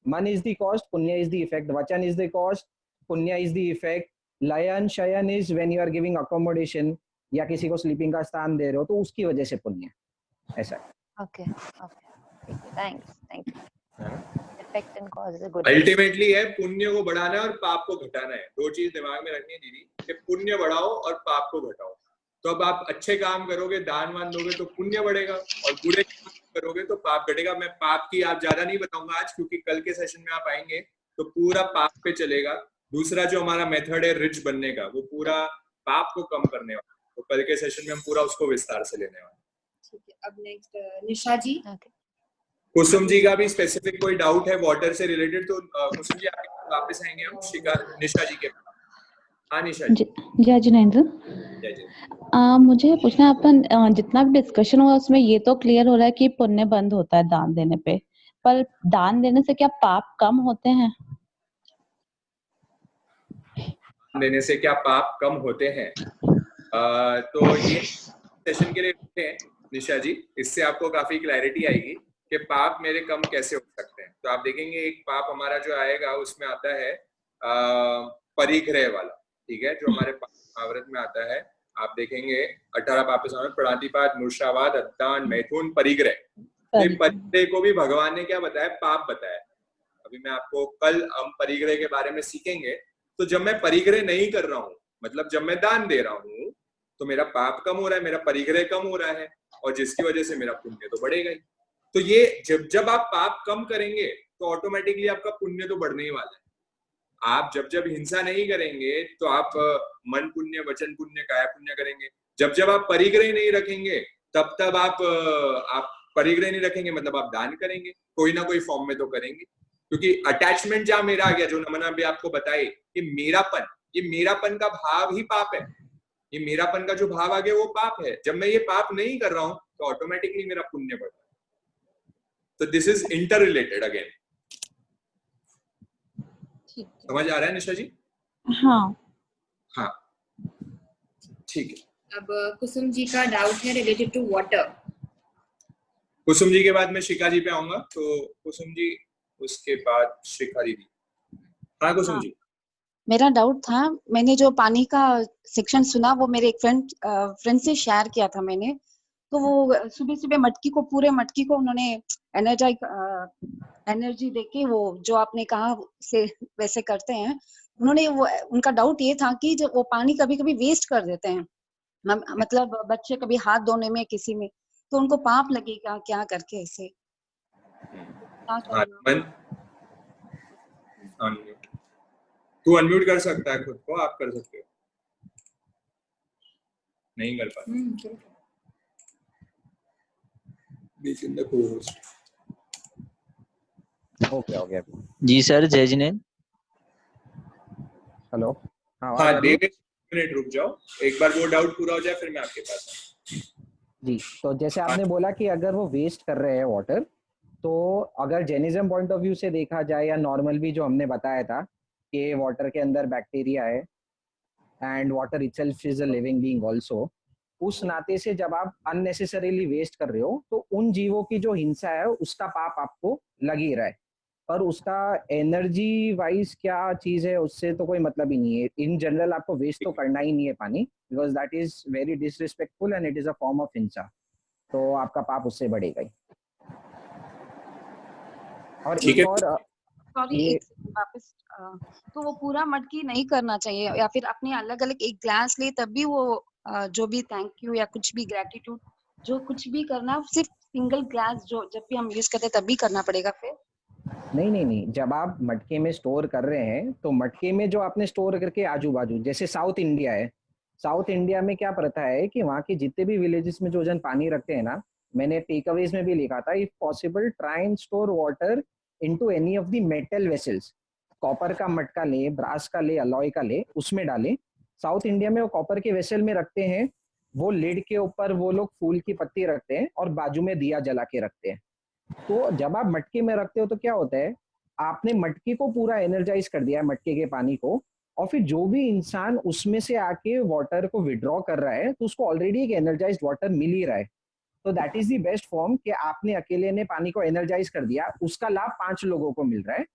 Man is the cause, punya is the effect. Vachan is the cause, punya is the effect. Layan shayan is when you are giving accommodation या किसी को sleeping का स्थान दे रहे हो, तो उसकी वजह से पुण्य, ऐसा। Okay, thanks, thank you. Effect and cause is a good. Ultimately है पुण्य को बढ़ाना है और पाप को घटाना है। 2 चीज दिमाग में रखनी है दीदी, कि पुण्य बढ़ाओ और पाप को घटाओ। तो अब आप अच्छे काम करोगे, दान वान दोगे तो पुण्य बढ़ेगा, और बुरे काम करोगे तो पाप घटेगा। मैं पाप की आप ज्यादा नहीं बताऊंगा आज, क्योंकि कल के सेशन में आप आएंगे तो पूरा पाप पे चलेगा। दूसरा जो हमारा मेथड है रिच बनने का, वो पूरा पाप को कम करने वाला, तो कल के सेशन में हम पूरा उसको विस्तार से लेने वाले। ठीक है, अब नेक्स्ट निशा जी। कुसुम जी का भी स्पेसिफिक कोई डाउट है वाटर से रिलेटेड, तो कुसुम जी आपके वापस आएंगे हम निशा जी के। हाँ निशा जी। जय जिनेंद्र। मुझे पूछना, अपन जितना भी डिस्कशन हुआ उसमें ये तो क्लियर हो रहा है कि पुण्य बंद होता है दान देने पे, पर दान देने से क्या पाप कम होते हैं? देने से क्या पाप कम होते हैं? तो ये सेशन के लिए हैं निशा जी, इससे आपको काफी क्लैरिटी आएगी। कि पाप मेरे कम कैसे हो सकते हैं। तो आप देखेंगे एक पाप हमारा जो आएगा उसमें आता है परिग्रह वाला, ठीक है, जो हमारे महाभारत में आता है। आप देखेंगे 18 पापों में प्रातिपात, मूर्छावाद, अद्दान, मैथुन, परिग्रह। तो परिग्रह को भी भगवान ने क्या बताया? पाप बताया। अभी मैं आपको कल हम परिग्रह के बारे में सीखेंगे। तो जब मैं परिग्रह नहीं कर रहा हूँ, मतलब जब मैं दान दे रहा हूँ, तो मेरा पाप कम हो रहा है, मेरा परिग्रह कम हो रहा है, और जिसकी वजह से मेरा पुण्य तो बढ़ेगा ही। तो ये जब आप पाप कम करेंगे तो ऑटोमेटिकली आपका पुण्य तो बढ़ने ही वाला है। आप जब हिंसा नहीं करेंगे तो आप मन पुण्य, वचन पुण्य, काया पुण्य करेंगे। जब आप परिग्रह नहीं रखेंगे तब आप परिग्रह नहीं रखेंगे, मतलब आप दान करेंगे, कोई ना कोई फॉर्म में तो करेंगे। क्योंकि अटैचमेंट जहां मेरा आ गया, जो नमना भी आपको बताए कि मेरापन, ये मेरापन का भाव ही पाप है। ये मेरापन का जो भाव आ गया वो पाप है। जब मैं ये पाप नहीं कर रहा हूं तो ऑटोमेटिकली मेरा पुण्य बढ़ता है। तो this is inter related again. समझ आ रहा है निशा जी? हाँ, ठीक है। अब कुसुम जी का डाउट है related to water. Kusum ji के बाद मैं शिखा जी पे आऊंगा, तो कुसुम जी उसके बाद शिखा दीदी। हाँ कुसुम जी। मेरा डाउट था, मैंने जो पानी का सेक्शन सुना वो मेरे एक फ्रेंड से शेयर किया था मैंने। तो वो सुबह सुबह मटकी को, पूरे मटकी को उन्होंने एनर्जी देके, वो जो आपने कहा से वैसे करते हैं उन्होंने। वो उनका डाउट ये था कि जब वो पानी कभी कभी वेस्ट कर देते हैं, मतलब बच्चे कभी हाथ धोने में किसी में, तो उनको पाप लगेगा क्या करके ऐसे? तू अनम्यूट कर सकता है खुद को, आप कर सकते हो। नहीं कर पाते। ओके जी सर, जय जिनेंद्र। हेलो। हाँ, मिनट रुक जाओ, एक बार वो डाउट पूरा हो जाए फिर मैं आपके पास जी। तो जैसे आपने बोला कि अगर वो वेस्ट कर रहे हैं वाटर, तो अगर जेनिज्म पॉइंट ऑफ व्यू से देखा जाए या नॉर्मल भी जो हमने बताया था कि वाटर के अंदर बैक्टीरिया है and water itself is a living being also, उस नाते से जब आप अननेसेसरीली वेस्ट कर रहे हो तो उन जीवों की जो हिंसा है उसका पाप आपको लग ही रहा है। पर उसका एनर्जी वाइज क्या चीज है उससे तो कोई मतलब ही नहीं है। इन जनरल आपको वेस्ट तो करना ही नहीं है पानी, because that is very disrespectful and it is a form of हिंसा। तो आपका पाप उससे बढ़ेगा ही। और एक और सॉरी, वापस तो वो पूरा मटकी नहीं करना चाहिए, या फिर अपने अलग अलग एक ग्लास ले तब भी वो जो भी थैंक यू या कुछ भी ग्रेटिट्यूड जो कुछ भी करना, सिर्फ सिंगल ग्लास जो जब भी हम यूज करते हैं तब भी करना पड़ेगा फिर? नहीं, जब आप मटके में स्टोर कर रहे हैं तो मटके में जो आपने स्टोर करके आजू बाजू, जैसे साउथ इंडिया है, साउथ इंडिया में क्या प्रथा है कि वहाँ के जितने भी विलेजेस में जो जन पानी रखते हैं ना, मैंने टेक अवेज में भी लिखा था, if possible try and store water into any of the metal vessels. Copper का मटका ले, ब्रास का ले, अलॉय का ले, उसमें डालें। साउथ इंडिया में वो कॉपर के वेसल में रखते हैं, वो लिड के ऊपर वो लोग फूल की पत्ती रखते हैं और बाजू में दिया जला के रखते हैं। तो जब आप मटके में रखते हो तो क्या होता है, आपने मटके को पूरा एनर्जाइज कर दिया है, मटके के पानी को, और फिर जो भी इंसान उसमें से आके वाटर को विड्रॉ कर रहा है तो उसको ऑलरेडी एक एनर्जाइज्ड वाटर मिल ही रहा है। तो that is the best form कि आपने अकेले ने पानी को एनर्जाइज कर दिया, उसका लाभ 5 लोगों को मिल रहा है।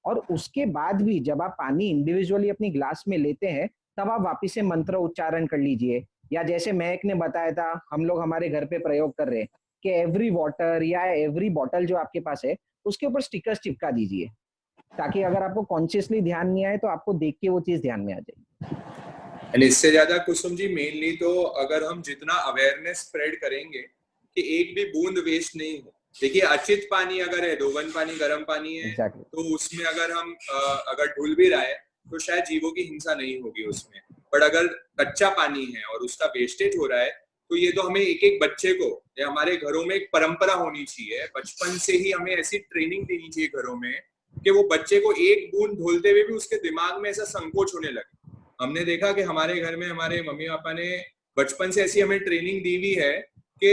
और उसके बाद भी जब आप पानी इंडिविजुअली अपनी ग्लास में लेते हैं तब आप वापिस से मंत्र उच्चारण कर लीजिए, या जैसे महक ने बताया था हम लोग हमारे घर पे प्रयोग कर रहे हैं कि एवरी वाटर या एवरी बॉटल जो आपके पास है उसके ऊपर स्टिकर्स चिपका दीजिए, ताकि अगर आपको कॉन्शियसली ध्यान नहीं आए तो आपको देख के वो चीज ध्यान में आ जाए। इससे ज्यादा कुसुम जी मेनली तो अगर हम जितना अवेयरनेस स्प्रेड करेंगे कि एक भी बूंद वेस्ट नहीं हो। देखिए अचित पानी अगर है, दोगन पानी, गर्म पानी है, तो उसमें अगर हम अगर ढुल भी रहा है तो शायद जीवों की हिंसा नहीं होगी उसमें। बट अगर कच्चा पानी है और उसका वेस्टेज हो रहा है तो ये तो हमें एक एक बच्चे को, या हमारे घरों में एक परंपरा होनी चाहिए, बचपन से ही हमें ऐसी ट्रेनिंग देनी चाहिए घरों में कि वो बच्चे को एक बूंद धुलते हुए भी उसके दिमाग में ऐसा संकोच होने लगे। हमने देखा कि हमारे घर में हमारे मम्मी पापा ने बचपन से ऐसी हमें ट्रेनिंग दी हुई है कि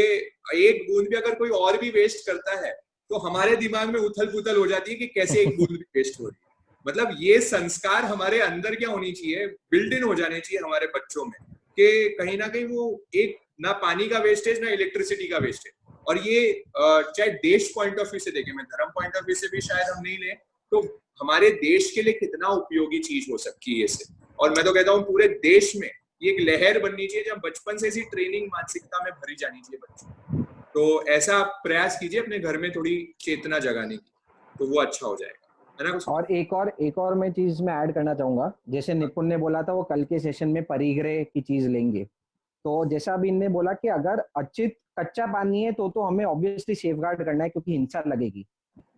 एक बूंद भी अगर कोई और भी वेस्ट करता है तो हमारे दिमाग में उथल पुथल हो जाती है कि कैसे एक बूंद भी वेस्ट हो रही है। मतलब ये संस्कार हमारे अंदर क्या होनी चाहिए, बिल्ट इन हो जाने चाहिए हमारे बच्चों में, कि कहीं ना कहीं वो एक ना पानी का वेस्टेज ना इलेक्ट्रिसिटी का वेस्टेज, और ये चाहे देश पॉइंट ऑफ व्यू से देखें, मैं धर्म पॉइंट ऑफ व्यू से भी शायद हम नहीं लें, तो हमारे देश के लिए कितना उपयोगी चीज हो सकती है इससे। और मैं तो कहता हूँ पूरे देश में ये एक लहर बननी चाहिए जब बचपन से इसी ट्रेनिंग मानसिकता में भरी जानी चाहिए बच्चों। तो ऐसा आप प्रयास कीजिए अपने घर में थोड़ी चेतना जगाने की, तो वो अच्छा हो जाएगा, है ना। और एक और मैं चीज में ऐड करना चाहूंगा, जैसे निपुण ने बोला था वो कल के सेशन में परिग्रह की चीज लेंगे, तो जैसा अभी इनने बोला कि अगर अचित कच्चा पानी है तो हमें ऑब्वियसली सेफगार्ड करना है क्योंकि हिंसा लगेगी।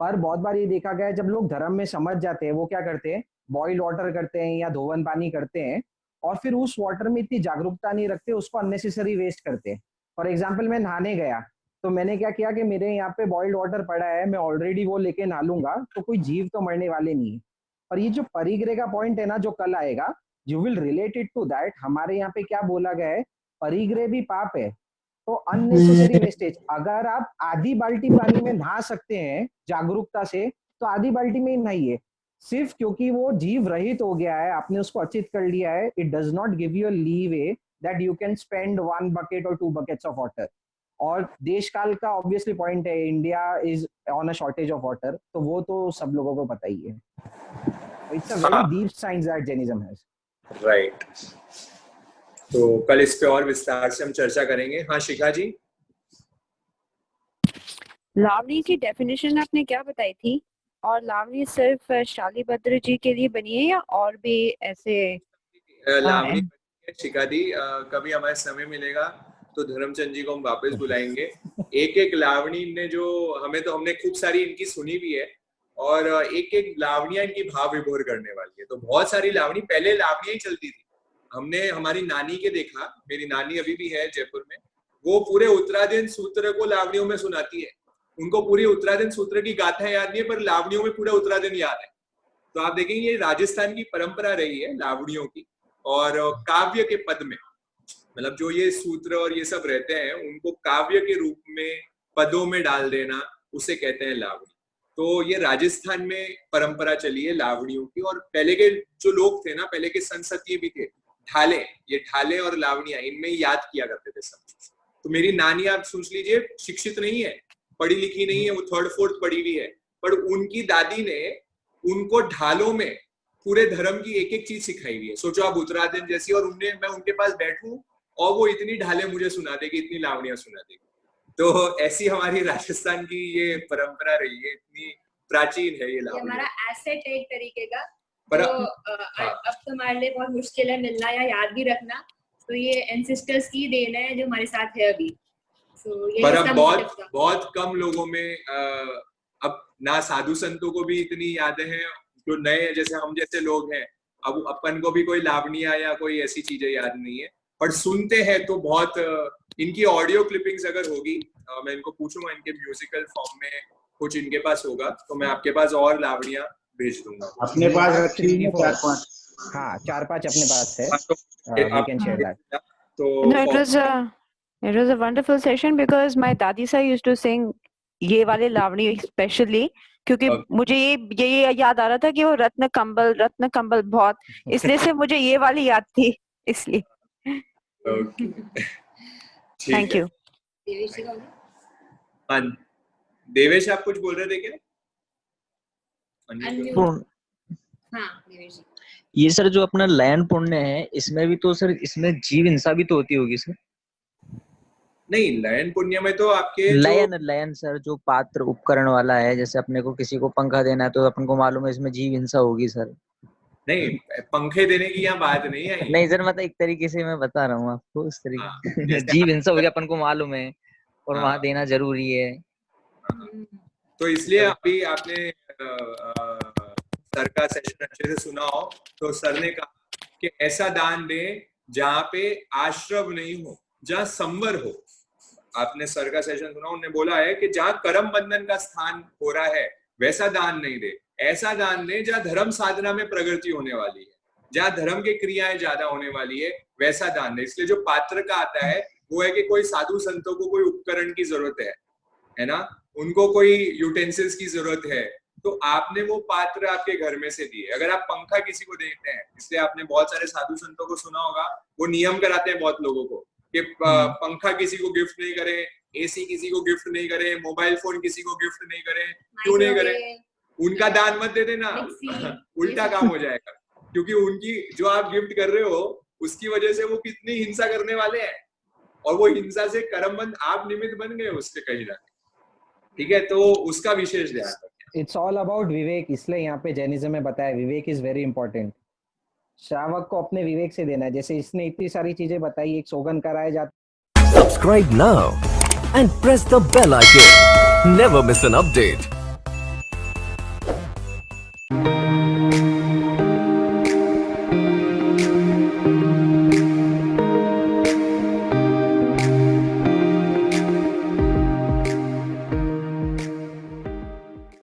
पर बहुत बार ये देखा गया है जब लोग धर्म में समझ जाते हैं वो क्या करते हैं, बॉइल्ड वाटर करते हैं या धोवन पानी करते हैं और फिर उस वाटर में इतनी जागरूकता नहीं रखते, उसको अननेसेसरी वेस्ट करते हैं। फॉर एग्जाम्पल मैं नहाने गया तो मैंने क्या किया कि मेरे यहाँ पे बॉइल्ड वाटर पड़ा है, मैं ऑलरेडी वो लेके नहा लूंगा तो कोई जीव तो मरने वाले नहीं है। पर ये जो परिग्रह का पॉइंट है ना जो कल आएगा, you will relate it to that. हमारे यहाँ पे क्या बोला गया है, परिग्रह भी पाप है, तो अननेसेसरी वेस्टेज। अगर आप आधी बाल्टी पानी में नहा सकते हैं जागरूकता से तो आधी बाल्टी में ही नहाइए। सिर्फ क्योंकि वो जीव रहित हो गया है, आपने उसको अचित कर लिया है, it does not give you a leeway that you can spend 1 bucket or 2 buckets of water। और देश काल का ऑब्वियसली पॉइंट है, India is on a shortage of water, तो वो तो सब लोगों को पता ही है। It's a very deep science that Jainism has. Right, तो कल इस पे और विस्तार से हम चर्चा करेंगे। हाँ शिखा जी। लावणी की डेफिनेशन आपने क्या बताई थी, और लावणी सिर्फ शालीभद्र जी के लिए बनी है या और भी ऐसे? लावणी शिखा दी, कभी हमारे समय मिलेगा तो धर्मचंद जी को हम वापस बुलाएंगे। एक एक लावणी ने जो हमने खूब सारी इनकी सुनी भी है, और एक एक लावणियां इनकी भाव विभोर करने वाली है। तो बहुत सारी लावणी, पहले लावणियां ही चलती थी, हमने हमारी नानी के देखा, मेरी नानी अभी भी है जयपुर में, वो पूरे उत्तराधीन सूत्र को लावणियों में सुनाती है। उनको पूरी उत्तराधीन सूत्र की गाथा याद नहीं है पर लावणियों में पूरा उत्तराधीन याद है। तो आप देखेंगे ये राजस्थान की परंपरा रही है लावणियों की। और काव्य के पद में, मतलब जो ये सूत्र और ये सब रहते हैं उनको काव्य के रूप में पदों में डाल देना, उसे कहते हैं लावणी। तो ये राजस्थान में परंपरा चली है लावणियों की। और पहले के जो लोग थे ना, पहले के संसदीय भी थे, ढाले, ये ढाले और लावणियां, इनमें याद किया करते थे सब चीज। तो मेरी नानी, आप सोच लीजिए, शिक्षित नहीं है, पढ़ी लिखी नहीं है, वो 3rd 4th पढ़ी हुई है, पर उनकी दादी ने उनको ढालों में पूरे धर्म की एक एक चीज सिखाई हुई है। सोचो आप उत्तराधीन जैसी, और मैं उनके पास बैठूं और वो इतनी ढाले मुझे सुना देगी, इतनी लावणियां सुना देगी। तो ऐसी हमारी राजस्थान की ये परंपरा रही है, इतनी प्राचीन है ये लावणी। हमारा एसेट है एक तरीके का, तो अब तो हमारे लिए बहुत मुश्किल है मिलना या याद भी रखना। तो ये एंसेस्टर्स की देन है जो हमारे साथ है अभी। पर अब बहुत कम लोगों में अब ना साधु संतों को भी इतनी यादें हैं, जो नए जैसे हम जैसे लोग हैं, अब अपन को भी कोई लावणियां या कोई ऐसी चीजें याद नहीं है, पर सुनते हैं तो बहुत। इनकी ऑडियो क्लिपिंग्स अगर होगी, मैं इनको पूछूंगा, इनके म्यूजिकल फॉर्म में कुछ इनके पास होगा तो मैं आपके पास और लावणियां भेज दूंगा। अपने पास रखी है 4-5। हाँ 4-5 अपने पास है, we can share that. तो it was a wonderful session because my dadi sir used to sing ये वाले लावणी स्पेशली, क्योंकि मुझे ये याद आ रहा था कि वो रत्न कंबल बहुत, इसलिए से मुझे ये वाली याद थी, इसलिए। Thank you. देवेश आप कुछ बोल रहे थे क्या? ये सर जो अपना लयन पुण्य है, इसमें भी तो सर, इसमें जीव हिंसा भी तो होती होगी सर? नहीं, लयन पुण्य में तो आपके लयन सर जो पात्र उपकरण वाला है, जैसे अपने को किसी को पंखा देना है तो अपन को मालूम है इसमें जीव हिंसा होगी सर। नहीं, पंखे देने की यहाँ बात नहीं है। नहीं सर, मतलब एक तरीके से मैं बता रहा हूँ आपको, इस तरीके जीव हिंसा होगी अपन को मालूम है, और वहाँ देना जरूरी है। तो इसलिए अभी आपने सर का सेशन अच्छे से सुना हो, तो सर ने कहा कि ऐसा दान दें जहाँ पे आश्रव नहीं हो, जहाँ संवर हो। आपने सर का सेशन सुना, उन्होंने बोला है कि जहाँ कर्म बंधन का स्थान हो रहा है वैसा दान नहीं दे, ऐसा दान दे जहाँ धर्म साधना में प्रगति होने वाली है, जहाँ धर्म की क्रियाएं ज्यादा होने वाली है, वैसा दान दे। इसलिए जो पात्र का आता है वो है कि कोई साधु संतों को कोई उपकरण की जरूरत है ना, उनको कोई यूटेंसिल्स की जरूरत है, तो आपने वो पात्र आपके घर में से दिए। अगर आप पंखा किसी को देते हैं, इसलिए आपने बहुत सारे साधु संतों को सुना होगा, वो नियम कराते हैं बहुत लोगों को कि पंखा किसी को गिफ्ट नहीं करें, एसी किसी को गिफ्ट नहीं करें, मोबाइल फोन किसी को गिफ्ट नहीं करें, क्यों नहीं करें? उनका दान मत दे देना, उल्टा काम हो जाएगा, क्योंकि उनकी जो आप गिफ्ट कर रहे हो उसकी वजह से वो कितनी हिंसा करने वाले हैं, और वो हिंसा से कर्मबंध आप निमित्त बन गए उसके कहीं ना, ठीक है? तो उसका विशेष ध्यान रखें। इट्स ऑल अबाउट विवेक, इसलिए यहाँ पे जैनिज्म में बताया विवेक इज वेरी इंपॉर्टेंट। श्रावक को अपने विवेक से देना है, जैसे इसने इतनी सारी चीजें बताई, एक सोगन कराया जाता। Subscribe now and press the bell icon. Never miss an update.